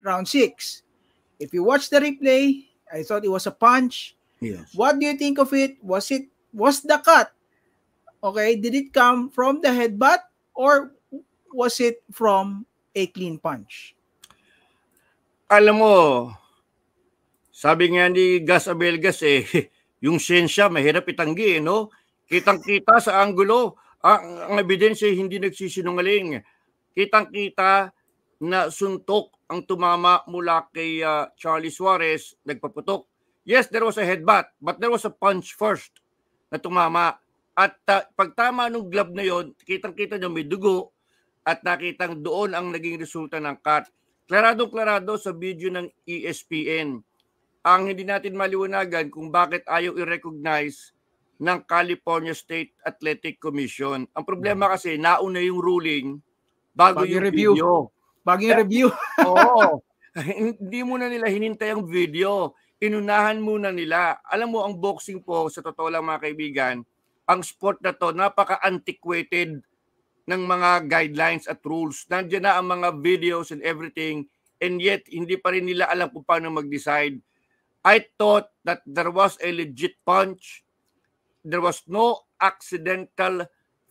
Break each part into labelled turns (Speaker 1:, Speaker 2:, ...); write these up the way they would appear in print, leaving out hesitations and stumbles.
Speaker 1: round 6. If you watch the replay, I thought it was a punch.
Speaker 2: Yes.
Speaker 1: What do you think of it? Was the cut? Okay, did it come from the headbutt or was it from a clean punch?
Speaker 2: Alam mo, sabi nga ni Gas Abelgas yung siyensya mahirap itanggi, no? Kitang-kita sa anggulo, ang ebidensya hindi nagsisinungaling. Kitang-kita na suntok ang tumama mula kay Charlie Suarez, nagpaputok. Yes, there was a headbutt, but there was a punch first na tumama. At pagtama ng glove na yon, kitang-kita niya may dugo at nakitang doon ang naging resulta ng cut. Klaradong-klarado sa video ng ESPN. Ang hindi natin maliwanagan kung bakit ayaw i-recognize ng California State Athletic Commission. Ang problema kasi, nauna yung ruling bago yung
Speaker 1: review.
Speaker 2: video.
Speaker 1: Bago yung review.
Speaker 2: Oo. Hindi muna nila hinintay ang video. Inunahan muna nila. Alam mo, ang boxing po, sa totoo lang mga kaibigan, ang sport na to, napaka-antiquated ng mga guidelines at rules. Nandiyan na ang mga videos and everything, and yet, hindi pa rin nila alam kung paano mag-decide. I thought that there was a legit punch. There was no accidental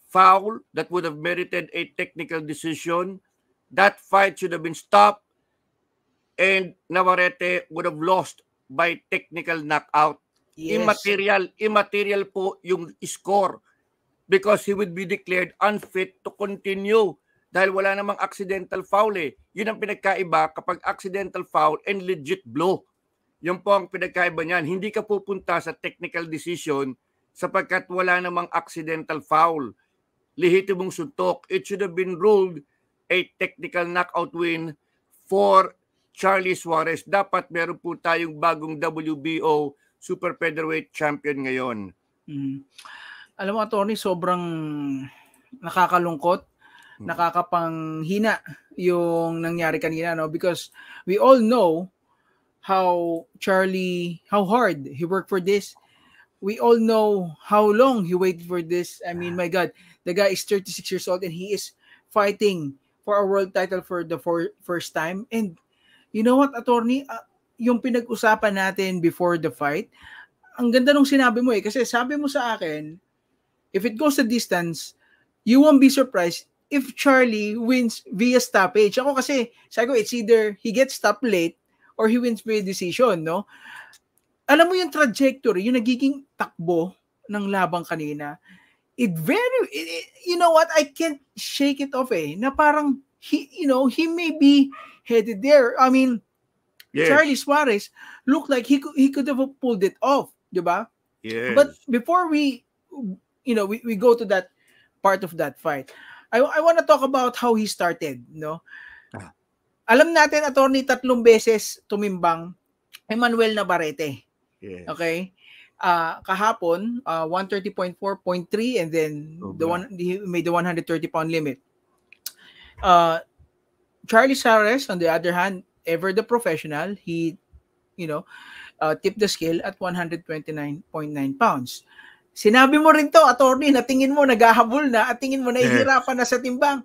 Speaker 2: foul that would have merited a technical decision. That fight should have been stopped, and Navarrete would have lost by technical knockout. Yes. Immaterial po yung score because he would be declared unfit to continue dahil wala namang accidental foul Yun ang pinagkaiba kapag accidental foul and legit blow. Yun po ang pinagkaiba niyan. Hindi ka pupunta sa technical decision sapagkat wala namang accidental foul. Lehitimong suntok. It should have been ruled a technical knockout win for Charlie Suarez. Dapat meron po tayong bagong WBO Super Featherweight Champion ngayon.
Speaker 1: Alam mo, attorney, sobrang nakakalungkot, nakakapanghina yung nangyari kanina, no? Because we all know how hard he worked for this. We all know how long he waited for this. I mean, my God, the guy is 36 years old and he is fighting for a world title for the first time. And you know what, attorney? Yung pinag-usapan natin before the fight, ang ganda nung sinabi mo kasi sabi mo sa akin, if it goes the distance, you won't be surprised if Charlie wins via stoppage. Ako kasi, sabi ko, it's either he gets stopped late or he wins via decision, no? Alam mo yung trajectory, yung nagiging takbo ng labang kanina, you know what, I can't shake it off na parang, he may be headed there. I mean, yes. Charlie Suarez looked like he could have pulled it off, di ba?
Speaker 2: Yes.
Speaker 1: But before we go to that part of that fight, I want to talk about how he started, no? Alam natin, attorney, 3 beses tumimbang Emmanuel Navarrete.
Speaker 2: Yes.
Speaker 1: Okay? Kahapon, 130.4.3 and then he made the 130-pound limit. Charlie Suarez, on the other hand, ever the professional, he, tipped the scale at 129.9 pounds. Sinabi mo rin to, attorney, na tingin mo naghahabol na at tingin mo nahihirapan na sa timbang.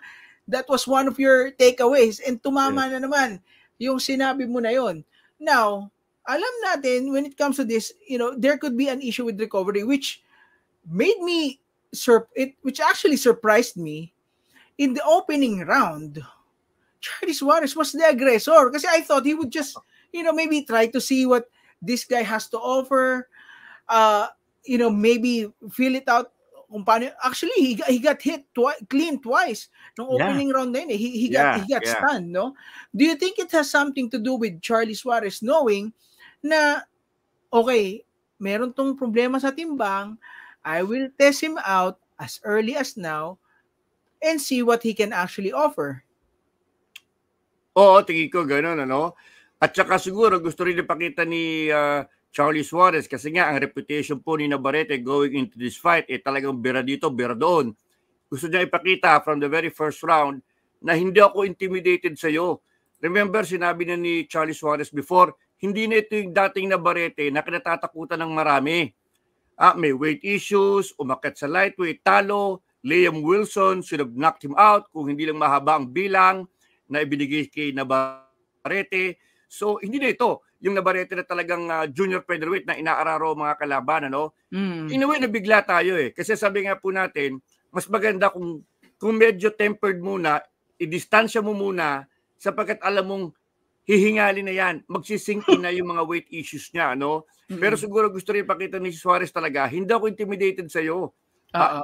Speaker 1: That was one of your takeaways and tumama na naman yung sinabi mo na yon. Now, alam natin when it comes to this, there could be an issue with recovery which made me which actually surprised me in the opening round. Charlie Suarez was the aggressor kasi I thought he would just, maybe try to see what this guy has to offer. Maybe feel it out kung paano. Actually, he got hit clean twice nung opening round na yun. He got stunned, no? Do you think it has something to do with Charlie Suarez knowing na, okay, meron tong problema sa timbang, I will test him out as early as now and see what he can actually offer?
Speaker 2: Oo, tingin ko gano'n, ano? At saka siguro gusto rin ipakita ni Charlie Suarez kasi nga ang reputation po ni Navarrete going into this fight talagang bira dito, bira doon. Gusto niya ipakita from the very first round na hindi ako intimidated sa iyo. Remember, sinabi na ni Charlie Suarez before, hindi na ito yung dating Navarrete na kinatatakutan ng marami. May weight issues, umakyat sa lightweight, talo, Liam Wilson should have knocked him out kung hindi lang mahaba ang bilang na ibinigay kay Navarrete. Navarrete. So, hindi na ito yung Navarrete na talagang junior featherweight na inaararo mga kalaban, ano? In a way, nabigla tayo eh. Kasi sabi nga po natin, mas maganda kung medyo tempered muna, i-distansya mo muna, sapagkat alam mong hihingalin na yan, magsisink in na yung mga weight issues niya, ano? Pero siguro gusto rin pakita ni Suarez talaga, hindi ako intimidated sa'yo.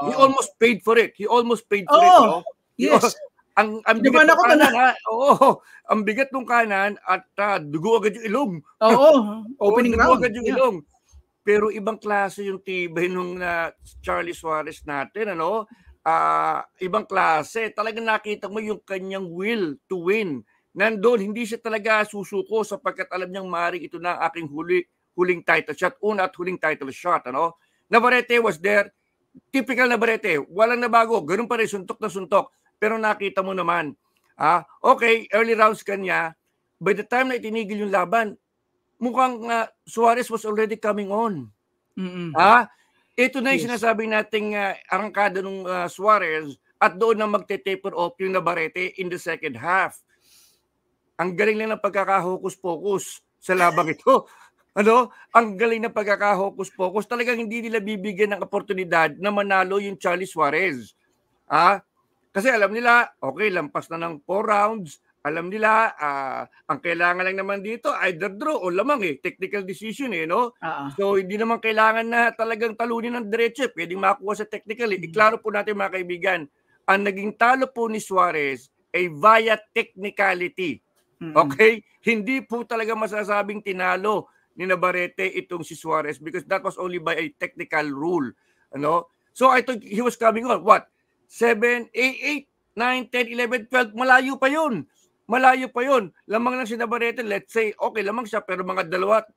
Speaker 2: He almost paid for it. He almost paid for it, no?
Speaker 1: Yes.
Speaker 2: Ang bigat ng kanan, ha? Oo, ang bigat ng kanan at dugo agad yung ilong.
Speaker 1: Oo, opening
Speaker 2: dugo
Speaker 1: round.
Speaker 2: agad yung ilong. Pero ibang klase yung tibay nung Charlie Suarez natin, ano? Ibang klase. Talagang nakita mo yung kanyang will to win. Nandun, hindi siya talaga susuko sapagkat alam niyang maaaring ito na aking huling title shot. Una at huling title shot, ano? Navarrete was there. Typical Navarrete. Walang nabago. Ganun pa rin, suntok na suntok. Pero nakita mo naman, okay, early rounds kanya, by the time na itinigil yung laban, mukhang Suarez was already coming on. Ito na yung sinasabi nating arangkada ng Suarez at doon na magte-taper off yung Navarrete in the second half. Ang galing lang ng pagkakahokus-pokus sa labang ito. Ano? Ang galing ng pagkakahokus-pokus. Talagang hindi nila bibigyan ng oportunidad na manalo yung Charlie Suarez. Kasi alam nila, okay, lampas na ng 4 rounds. Alam nila, ang kailangan lang naman dito, either draw o lamang eh. Technical decision eh, no? So, hindi naman kailangan na talagang talunin ng diretso. Pwedeng makuha sa technical eh. Iklaro po natin mga kaibigan, ang naging talo po ni Suarez ay via technicality. Okay? Hindi po talaga masasabing tinalo ni Navarrete itong si Suarez because that was only by a technical rule. Ano? So, I thought he was coming on. What? 7, 8, 9, 10, 11, 12, malayo pa yun. Malayo pa yun. Lamang lang si Navarrete, let's say, okay, lamang siya, pero mga 2-3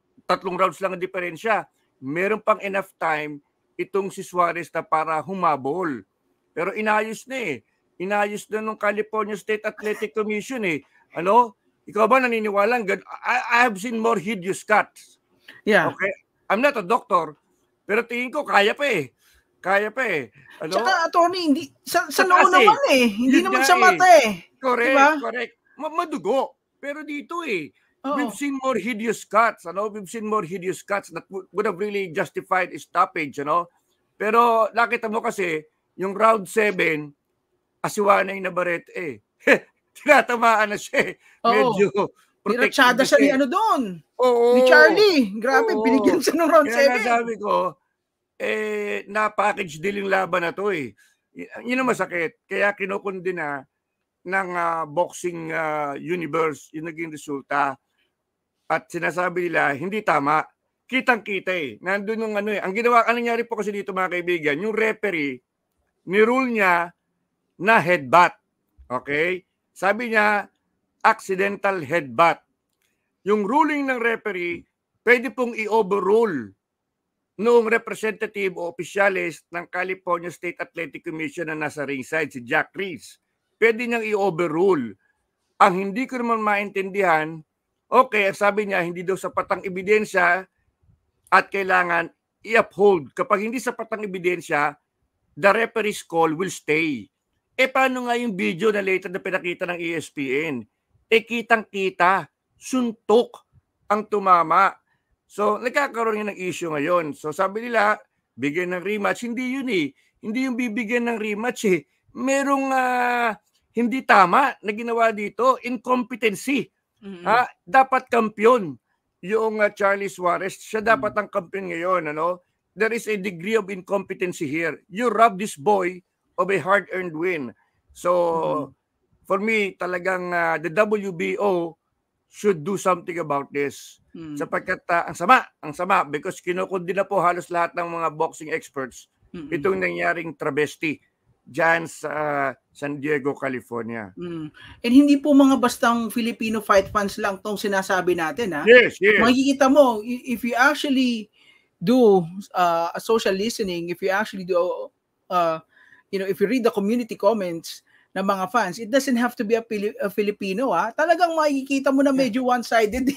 Speaker 2: rounds lang ang diferensya. Meron pang enough time itong si Suarez na para humabol. Pero inayos na eh. Inayos na nung California State Athletic Commission eh. Ano? Ikaw ba naniniwala? I have seen more hideous cuts.
Speaker 1: Yeah.
Speaker 2: Okay? I'm not a doctor, pero tingin ko kaya pa eh. Kaya pa eh. Ano?
Speaker 1: Tsaka, attorney, hindi, sa noo naman eh. Hindi naman sa mata eh.
Speaker 2: Correct,
Speaker 1: diba?
Speaker 2: Correct. Madugo. Pero dito eh, we've seen more hideous cuts. Ano? We've seen more hideous cuts that would have really justified a stoppage. Ano? Pero nakita mo kasi, yung round 7, asiwa na yung Navarrete eh. Tinatamaan na siya eh. Medyo
Speaker 1: protected siya ni ano doon.
Speaker 2: Ni
Speaker 1: Charlie. Grabe, binigyan siya ng round 7.
Speaker 2: Kaya sabi ko, na-package deal yung laban na to eh. Yun ang masakit. Kaya kinukundi na ng boxing universe yung naging resulta. At sinasabi nila, hindi tama. Kitang-kita eh. Nandun yung ano eh. Ang nangyari po kasi dito mga kaibigan, yung referee, ni-rule niya na headbutt. Okay? Sabi niya, accidental headbutt. Yung ruling ng referee, pwede pong i-overrule noong representative o opisyalis ng California State Athletic Commission na nasa ringside, si Jack Reese. Pwede niyang i-overrule. Ang hindi ko naman maintindihan, okay, sabi niya, hindi daw sapat ang ebidensya at kailangan i-uphold. Kapag hindi sapat ang ebidensya, the referee's call will stay. Paano nga yung video na later na pinakita ng ESPN? Kitang-kita, suntok ang tumama. So, nagkakaroon ng issue ngayon. So, sabi nila, bigyan ng rematch. Hindi yun eh. Hindi yung bibigyan ng rematch eh. Merong hindi tama na ginawa dito. Incompetency. Dapat kampiyon yung Charlie Suarez. Siya dapat ang kampiyon ngayon. Ano? There is a degree of incompetency here. You rob this boy of a hard-earned win. So, for me, talagang the WBO should do something about this. Sapagkat ang sama because kinukundi na po halos lahat ng mga boxing experts itong nangyaring travesty dyan sa San Diego, California.
Speaker 1: And hindi po mga bastang Filipino fight fans lang tong sinasabi natin.
Speaker 2: Yes.
Speaker 1: Makikita mo, if you actually do a social listening, if you actually do, if you read the community comments ng mga fans, it doesn't have to be a Filipino. Talagang makikita mo na medyo one-sided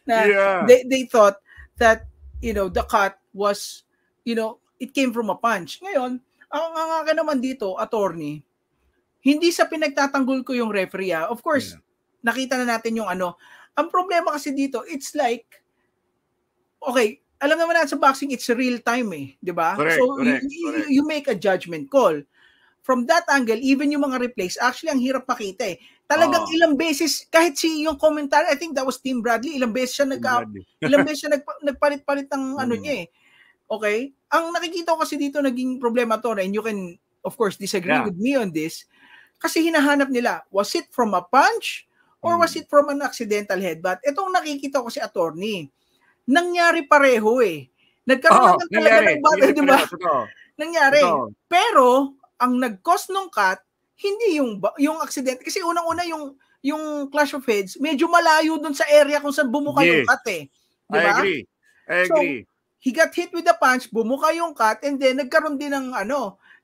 Speaker 1: they thought that the cut was it came from a punch. Ngayon, ang akin naman dito, attorney, hindi sa pinagtatanggol ko yung referee. Of course, nakita na natin yung ano. Ang problema kasi dito, it's like, okay, alam naman natin sa boxing, it's real time di ba?
Speaker 2: Correct,
Speaker 1: So,
Speaker 2: correct.
Speaker 1: you make a judgment call. From that angle, even yung mga replays, actually, ang hirap makita Talagang ilang beses, kahit yung commentary, I think that was Tim Bradley, ilang beses siya nagpalit-palit ng ano niya Okay? Ang nakikita ko kasi dito naging problema to, and you can, of course, disagree with me on this, kasi hinahanap nila, was it from a punch or was it from an accidental headbutt? Itong nakikita ko si attorney, nangyari pareho Nagkaroon naman talaga ng battle, di ba? Nangyari. Pero, ang nag-cause nung cut, hindi yung accident. Kasi unang-una yung clash of heads, medyo malayo dun sa area kung saan bumuka yung cut Di ba?
Speaker 2: I agree.
Speaker 1: So, he got hit with the punch, bumuka yung cut, and then nagkaroon din ng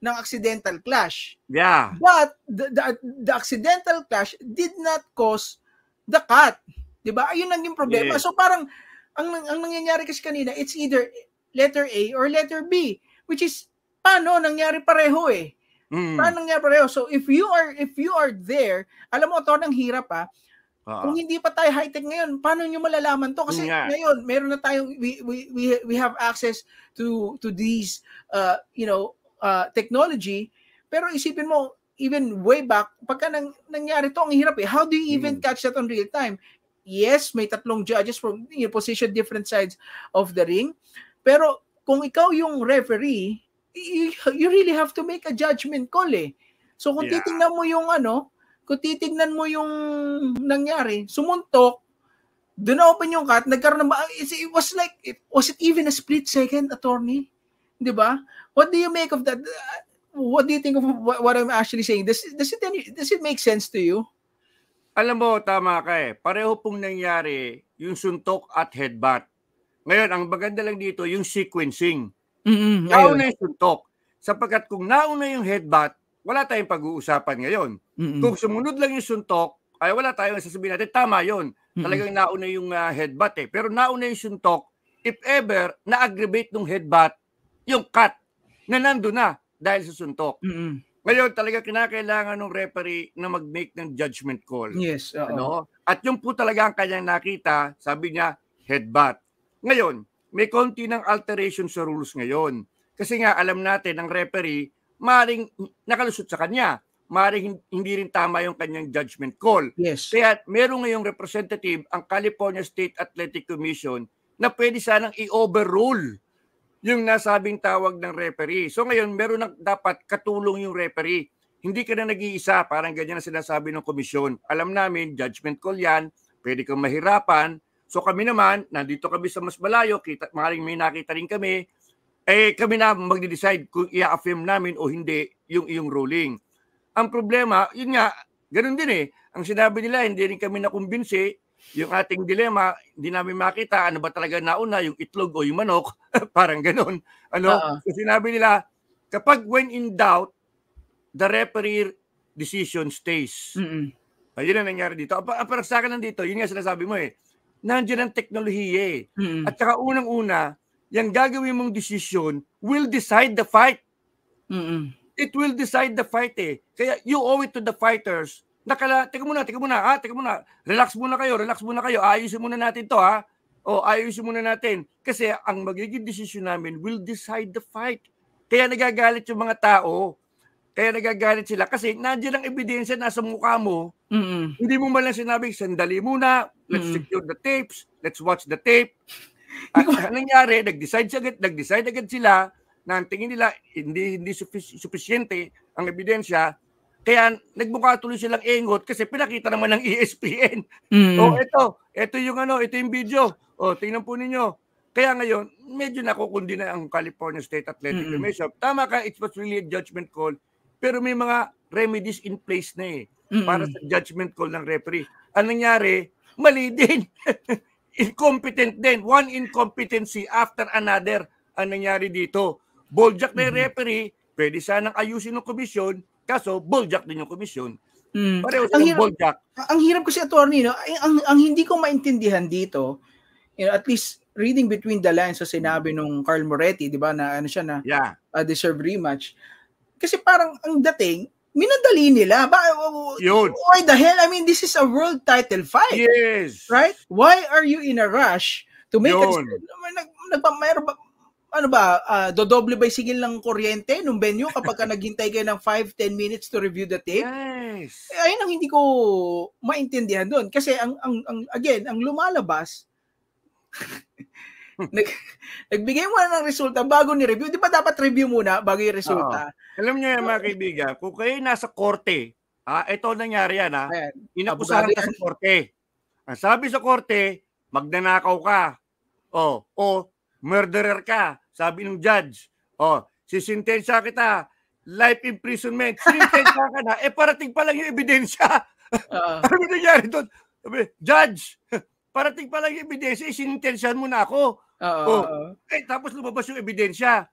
Speaker 1: ng accidental clash.
Speaker 2: Yeah.
Speaker 1: But the accidental clash did not cause the cut. 'Di ba? Ayun ang yung problema. So parang ang nangyayari kasi kanina, it's either letter A or letter B, which is paano nangyari pareho Paano nangyari pareho? So if you are there, alam mo ito nang hirap kung hindi pa tayo high-tech ngayon, paano nyo malalaman to? Kasi ngayon, meron na tayong, we have access to these, technology. Pero isipin mo, even way back, pagka nangyari to, ang hirap How do you even catch that on real time? Yes, may tatlong judges from position different sides of the ring. Pero kung ikaw yung referee, you really have to make a judgment call So kung titingnan mo yung kung titignan mo yung nangyari, sumuntok, doon na open yung cut, nagkaroon ng was it even a split second, attorney? Di ba? What do you make of that? What do you think of what I'm actually saying? Does it make sense to you?
Speaker 2: Alam mo, tama ka Pareho pong nangyari yung suntok at headbutt. Ngayon, ang maganda lang dito, yung sequencing. Nauna yung suntok. Sapagkat kung nauna yung headbutt, wala tayong pag-uusapan ngayon. Kung sumunod lang yung suntok, ay wala tayong sasabihin natin, tama yun. Talagang nauna yung headbutt Pero nauna yung suntok, if ever, na-aggravate ng headbutt, yung cut, na nandun na dahil sa suntok. Ngayon, talaga kinakailangan ng referee na mag-make ng judgment call.
Speaker 1: Yes.
Speaker 2: At yung po talaga ang kanyang nakita, sabi niya, headbutt. Ngayon, may konti ng alteration sa rules ngayon. Kasi nga, alam natin, ang referee, maaaring nakalusot sa kanya. Maaaring hindi rin tama yung kanyang judgment call.
Speaker 1: Yes.
Speaker 2: Kaya meron ngayong representative ang California State Athletic Commission na pwede sanang i-overrule yung nasabing tawag ng referee. So ngayon, meron na dapat katulong yung referee. Hindi ka na nag-iisa, parang ganyan na sinasabi ng komisyon. Alam namin, judgment call yan, pwede kang mahirapan. So kami naman, nandito kami sa mas malayo, maaaring may nakita rin kami, kami na magde-decide kung i-affirm namin o hindi yung iyong ruling. Ang problema, yun nga, ganun din Ang sinabi nila, hindi rin kami nakumbinsi. Yung ating dilema, hindi namin makita ano ba talaga nauna, yung itlog o yung manok. Parang ganun. So sinabi nila, kapag when in doubt, the referee decision stays. Ayun ang nangyari dito. Para sa akin nandito, yun nga sinasabi mo nandiyan ang teknolohiya At saka unang-una, yung gagawin mong decision will decide the fight. It will decide the fight Kaya you owe it to the fighters. Teka muna. Relax muna kayo. Ayusin muna natin to ayusin muna natin. Kasi ang magiging decision namin will decide the fight. Kaya nagagalit yung mga tao. Kaya nagagalit sila. Kasi nandiyan ang ebidensya nasa mukha mo. Hindi mo man lang sinabi, sandali muna. Let's secure the tapes. Let's watch the tape. At nangyari, nag-decide agad sila na ang tingin nila hindi sufficiente ang ebidensya. Kaya nagmukha tuloy silang engot kasi pinakita naman ng ESPN. Ito yung video. Tingnan po ninyo. Kaya ngayon, medyo nakukundi na ang California State Athletic Commission. Tama ka, it was really a judgment call. Pero may mga remedies in place na para sa judgment call ng referee. Ang nangyari, mali din. Incompetent din. One incompetency after another ang nangyari dito. Boljak na yung referee, pwede sanang ayusin ng komisyon, kaso boljak din yung komisyon. Pareho silang boljak.
Speaker 1: Ang hirap kasi, attorney, ang hindi ko maintindihan dito, at least reading between the lines sa sinabi nung Carl Moretti, di ba, na siya na deserve rematch. Kasi parang ang dating, minadali nila.
Speaker 2: Yun.
Speaker 1: Why the hell? I mean, this is a world title fight.
Speaker 2: Yes.
Speaker 1: Right? Why are you in a rush to make mayroon ba, ano ba, dodoble ba yung sigil ng kuryente nung venue kapag ka naghintay kayo ng 5-10 minutes to review the tape?
Speaker 2: Yes.
Speaker 1: Ayun ang hindi ko maintindihan doon. Kasi again, ang lumalabas, nagbigay muna ng resulta bago ni-review. Di ba dapat review muna bago yung resulta?
Speaker 2: Alam niyo yan, mga kaibigan, kung kayo nasa korte, ito nangyari yan, inakusahan ka sa korte. Ang sabi sa korte, magnanakaw ka. O murderer ka. Sabi ng judge, sisintensya kita, life imprisonment. Sinintensya ka na, parating pa lang yung ebidensya. Ano nangyari doon? Judge, parating pa lang yung ebidensya, sinintensyahan mo na ako. Tapos lumabas yung ebidensya.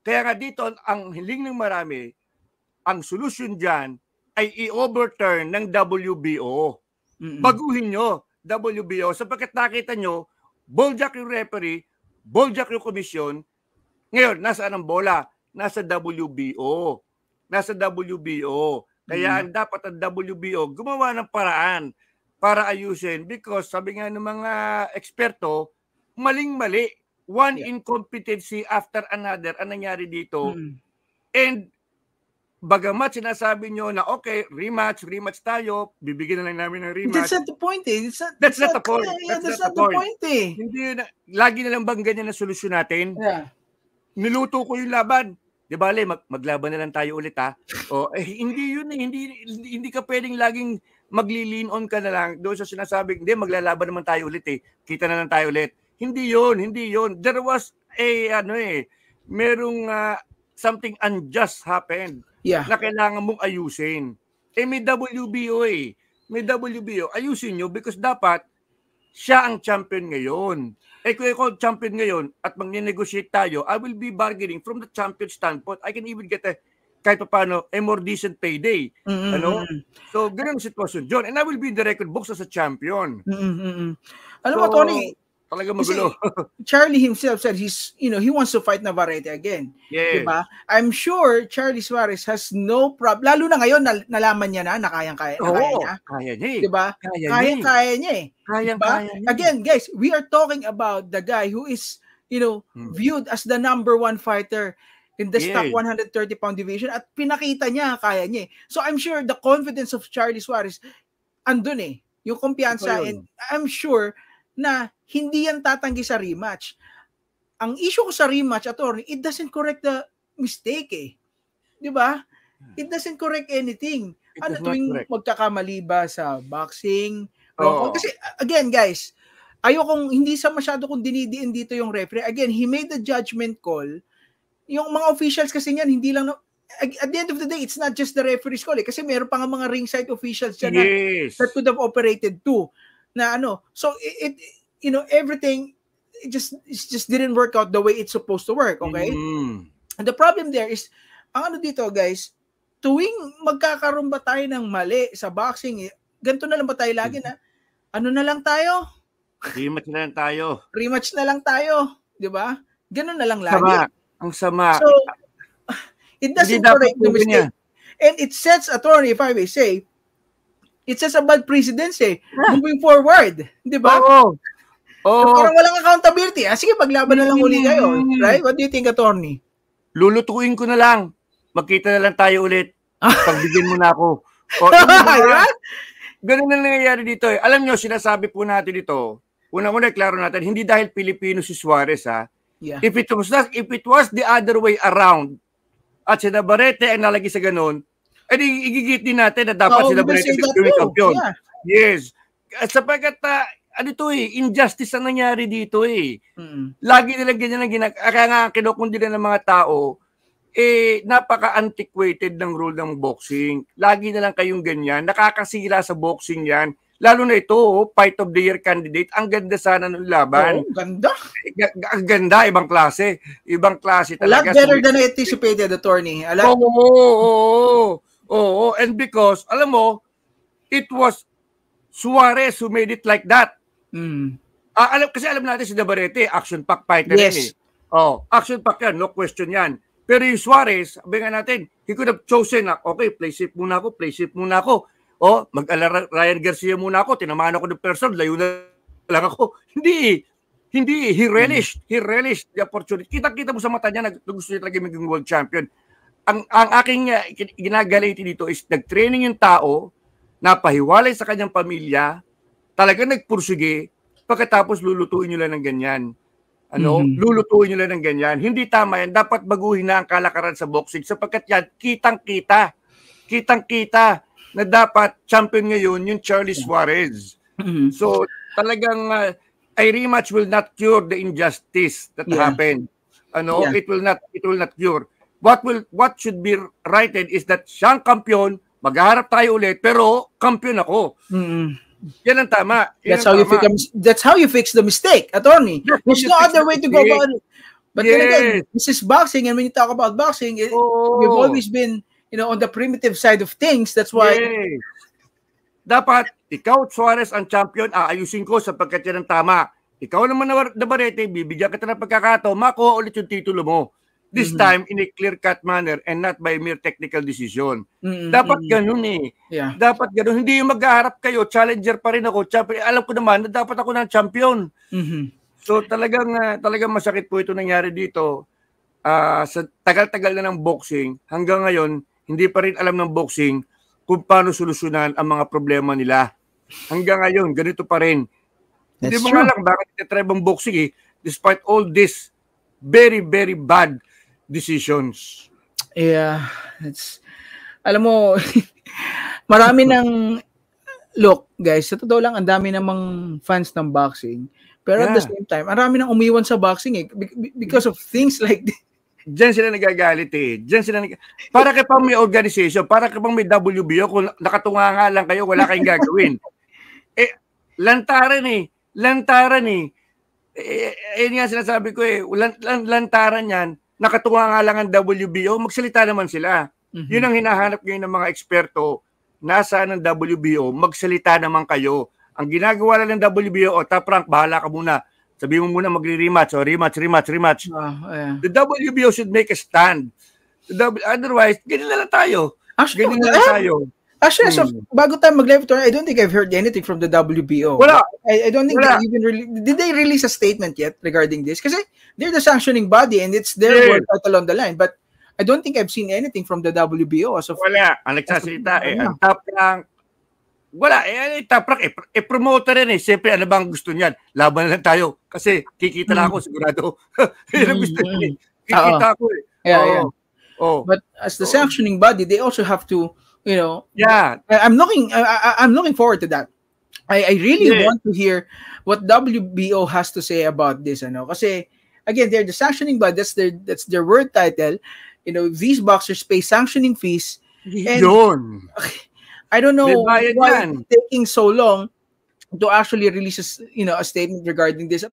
Speaker 2: Kaya nga dito, ang hiling ng marami, ang solusyon dyan ay i-overturn ng WBO. Baguhin nyo, WBO, sapagkat nakita nyo, balljack yung referee, balljack yung komisyon. Ngayon, nasaan ang bola? Nasa WBO. Nasa WBO. Kaya dapat ang WBO gumawa ng paraan para ayusin because sabi nga ng mga eksperto, maling-mali. One incompetency after another ang nangyari dito. And bagamat sinasabi nyo na okay, rematch tayo, bibigyan na lang namin ng rematch.
Speaker 1: That's not the point eh.
Speaker 2: That's not the point.
Speaker 1: That's not the point eh.
Speaker 2: Hindi na, lagi na lang bang ganyan na solusyon natin?
Speaker 1: Yeah.
Speaker 2: Niluto ko yung laban. Di ba, maglaban na lang tayo ulit hindi yun eh. Hindi ka pwedeng laging magli-lean on ka na lang doon sa sinasabing, hindi, maglalaban naman tayo ulit eh. Kita na lang tayo ulit. Hindi yun. There was merong something unjust happened na kailangan mong ayusin. May WBO eh. May WBO. Ayusin nyo because dapat siya ang champion ngayon. Kung ako champion ngayon at mag-negotiate tayo, I will be bargaining from the champion standpoint. I can even get kahit paano, a more decent payday. So, ganun ang sitwasyon, John. And I will be in the record books as a champion.
Speaker 1: Alam mo, Tony,
Speaker 2: talaga magulo.
Speaker 1: Charlie himself said he wants to fight Navarrete again.
Speaker 2: Yes.
Speaker 1: Diba? I'm sure Charlie Suarez has no problem. Lalo na ngayon, nalaman niya na kayang-kaya niya.
Speaker 2: Kaya niya eh.
Speaker 1: Diba? Kaya niya eh.
Speaker 2: Kaya niya.
Speaker 1: Again, guys, we are talking about the guy who is, viewed as the number one fighter in the stock 130-pound division at pinakita niya, kaya niya eh. So I'm sure the confidence of Charlie Suarez, andun eh. Yung kumpiyansa, and I'm sure na hindi yan tatanggi sa rematch. Ang issue ko sa rematch, attorney, it doesn't correct the mistake eh. Di ba? It doesn't correct anything. Tuwing magkakamali ba sa boxing? Kasi, again, guys, hindi masyado kong dinidiin dito yung referee. Again, he made the judgment call. Yung mga officials kasi niyan, hindi lang, at the end of the day, it's not just the referee's call eh. Kasi meron pa nga mga ringside officials dyan that could have operated too. So everything it just didn't work out the way it's supposed to work, okay? And the problem there is ang dito, guys, tuwing magkakaroon ba tayo ng mali sa boxing, ganito na lang ba tayo lagi na na lang tayo?
Speaker 2: Rematch na lang tayo, di ba? Ganun na lang lagi. Ang sama. So it doesn't correct the mistake. And it sets, attorney, if I may say, it sets a bad precedence moving forward. Di ba? Parang walang accountability. Sige, maglaban na lang uli kayo. Right? What do you think, attorney? Lulutuin ko na lang. Magkita na lang tayo ulit. Pagbigyan mo na ako. Ganun ang nangyayari dito. Alam nyo, sinasabi po natin dito, unang-una, klaro natin, hindi dahil Pilipino si Suarez, If it was the other way around, at si Navarrete ay nalagay sa ganun, igigit din natin na dapat sila yung champion. Yes. Sapagkat injustice ang nangyari dito eh. Lagi nila ganyan ang kaya nga kinukundi ng mga tao, napaka-antiquated ng rule ng boxing. Lagi na lang kayong ganyan. Nakakasira sa boxing yan. Lalo na ito, Fight of the Year candidate. Ang ganda sana ng laban. Ganda. Ang ganda, ibang klase. Ibang klase talaga. A lot better than anticipated, attorney. Oo. And because, alam mo, it was Suarez who made it like that. Kasi alam natin si Navarrete, action-pack fighter yan eh. Action-pack yan, no question yan. Pero yung Suarez, sabi nga natin, he could have chosen na, okay, play safe muna ako. O, mag-ala Ryan Garcia muna ako, tinamaan ako ng person, layo na lang ako. Hindi. He relished the opportunity. Kita-kita mo sa mata niya na gusto niya talaga maging world champion. Ang aking ginagaliti dito is nag-training yung tao, napahiwalay sa kanyang pamilya, talaga nagpursige, pagkatapos lulutuin nyo lang ng ganyan. Lulutuin nyo lang ng ganyan. Hindi tama yan. Dapat baguhin na ang kalakaran sa boxing sapagkat yan, kitang-kita na dapat champion ngayon yung Charlie Suarez. So, talagang a rematch will not cure the injustice that happened. It will not cure. What should be righted is that siyang kampiyon, maghaharap tayo ulit, pero kampiyon ako. Yan ang tama.
Speaker 1: That's how you fix the mistake, attorney. There's no other way to go about it. But then again, this is boxing, and when you talk about boxing, we've always been, on the primitive side of things. That's why.
Speaker 2: Dapat ikaw, Suarez, ang champion, aayusin ko sapagkat yan ang tama. Ikaw naman na Barete, bibigyan kita ng pagkakataon, makuha ulit yung titulo mo. This time in a clear-cut manner and not by mere technical decision. Dapat ganun eh. Dapat ganun. Hindi yung maghaharap kayo, challenger pa rin ako. Alam ko naman na dapat ako ng champion. So talagang masakit po ito nangyari dito. Sa tagal-tagal na ng boxing, hanggang ngayon, hindi pa rin alam ng boxing kung paano solusyonan ang mga problema nila. Hanggang ngayon, ganito pa rin. Hindi mo nga lang bakit ititribe ang boxing despite all this very, very bad decisions.
Speaker 1: Yeah, alam mo, marami look, guys, sa totoo lang, ang dami namang fans ng boxing. Pero at the same time, marami nang umiwan sa boxing because of things like this.
Speaker 2: Diyan sila nagagalit para ka pang may organization, para ka pang may WBO, kung nakatunga nga lang kayo, wala kayong gagawin. Lantaran yun nga sinasabi ko lantaran yan, nakatunga nga lang ang WBO, magsalita naman sila. Yun ang hinahanap ngayon ng mga eksperto, nasaan ang WBO, magsalita naman kayo. Ang ginagawa lang ng WBO, top rank, bahala ka muna. Sabi mo muna magre-rematch, rematch. The WBO should make a stand. Otherwise, ganyan na lang tayo. Actually,
Speaker 1: bago tayo mag-live tour, I don't think I've heard anything from the WBO.
Speaker 2: Wala.
Speaker 1: I don't think they even did they release a statement yet regarding this? Kasi they're the sanctioning body and it's their word title on the line. But I don't think I've seen anything from the WBO.
Speaker 2: Wala. Ang nagsasalita, ang top lang. Wala. Top rank, promoter rin Siyempre, ano bang gusto niyan? Laban na lang tayo. Kasi kikita lang ako, sigurado. Yan ang gusto niya. Kikita ako
Speaker 1: But as the sanctioning body, they also have to, I'm looking forward to that. I really want to hear what WBO has to say about this. Kasi, again, they're the sanctioning body. That's their word title. These boxers pay sanctioning fees. And I don't know why it's taking so long to actually release a statement regarding this.